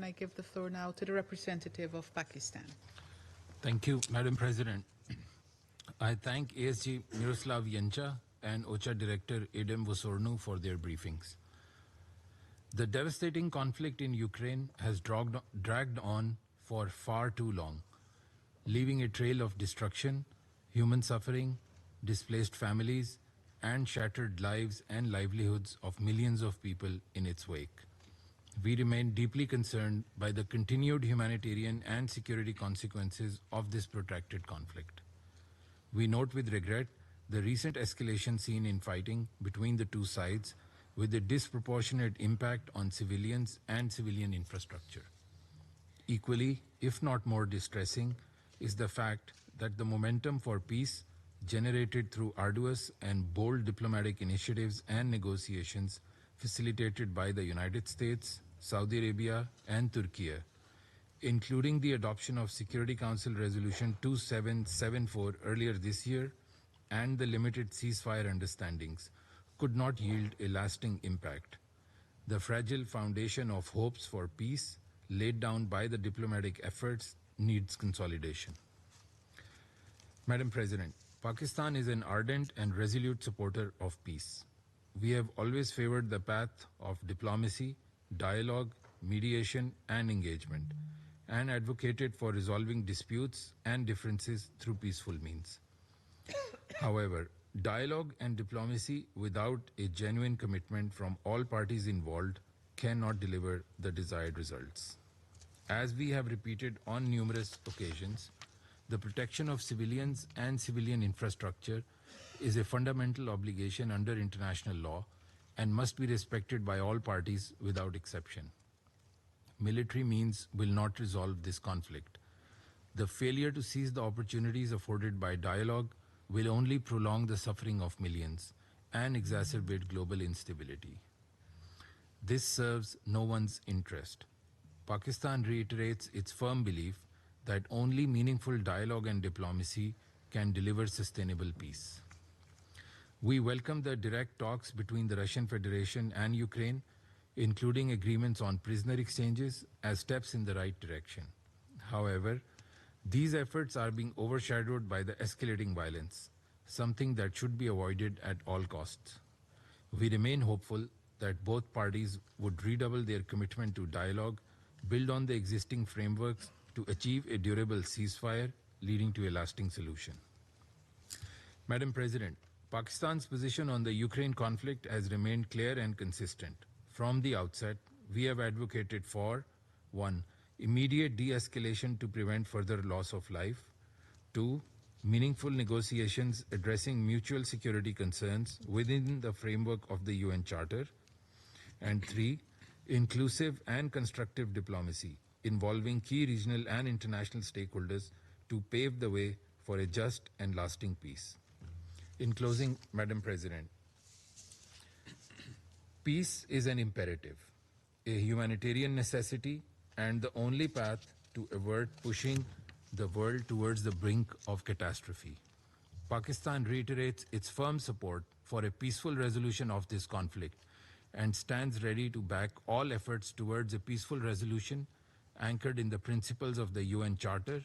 I give the floor now to the representative of Pakistan. Thank you, Madam President. I thank ASG Miroslav Janča and OCHA Director Edem Vosornu for their briefings. The devastating conflict in Ukraine has dragged on for far too long, leaving a trail of destruction, human suffering, displaced families, and shattered lives and livelihoods of millions of people in its wake. We remain deeply concerned by the continued humanitarian and security consequences of this protracted conflict. We note with regret the recent escalation seen in fighting between the two sides, with a disproportionate impact on civilians and civilian infrastructure. Equally, if not more distressing, is the fact that the momentum for peace generated through arduous and bold diplomatic initiatives and negotiations facilitated by the United States, Saudi Arabia, and Turkey, including the adoption of Security Council Resolution 2774 earlier this year and the limited ceasefire understandings, could not yield a lasting impact. The fragile foundation of hopes for peace laid down by the diplomatic efforts needs consolidation. Madam President, Pakistan is an ardent and resolute supporter of peace. We have always favored the path of diplomacy, dialogue, mediation, and engagement, and advocated for resolving disputes and differences through peaceful means. However, dialogue and diplomacy without a genuine commitment from all parties involved cannot deliver the desired results. As we have repeated on numerous occasions, the protection of civilians and civilian infrastructure is a fundamental obligation under international law and must be respected by all parties without exception. Military means will not resolve this conflict. The failure to seize the opportunities afforded by dialogue will only prolong the suffering of millions and exacerbate global instability. This serves no one's interest. Pakistan reiterates its firm belief that only meaningful dialogue and diplomacy can deliver sustainable peace. We welcome the direct talks between the Russian Federation and Ukraine, including agreements on prisoner exchanges, as steps in the right direction. However, these efforts are being overshadowed by the escalating violence, something that should be avoided at all costs. We remain hopeful that both parties would redouble their commitment to dialogue, build on the existing frameworks to achieve a durable ceasefire leading to a lasting solution. Madam President, Pakistan's position on the Ukraine conflict has remained clear and consistent. From the outset, we have advocated for 1. Immediate de-escalation to prevent further loss of life. 2. Meaningful negotiations addressing mutual security concerns within the framework of the UN Charter. And 3. Inclusive and constructive diplomacy involving key regional and international stakeholders to pave the way for a just and lasting peace. In closing, Madam President, peace is an imperative, a humanitarian necessity, and the only path to avert pushing the world towards the brink of catastrophe. Pakistan reiterates its firm support for a peaceful resolution of this conflict and stands ready to back all efforts towards a peaceful resolution anchored in the principles of the UN Charter,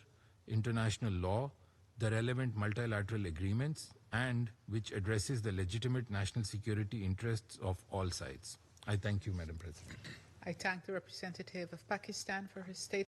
international law, the relevant multilateral agreements, and which addresses the legitimate national security interests of all sides. I thank you, Madam President. I thank the representative of Pakistan for his statement.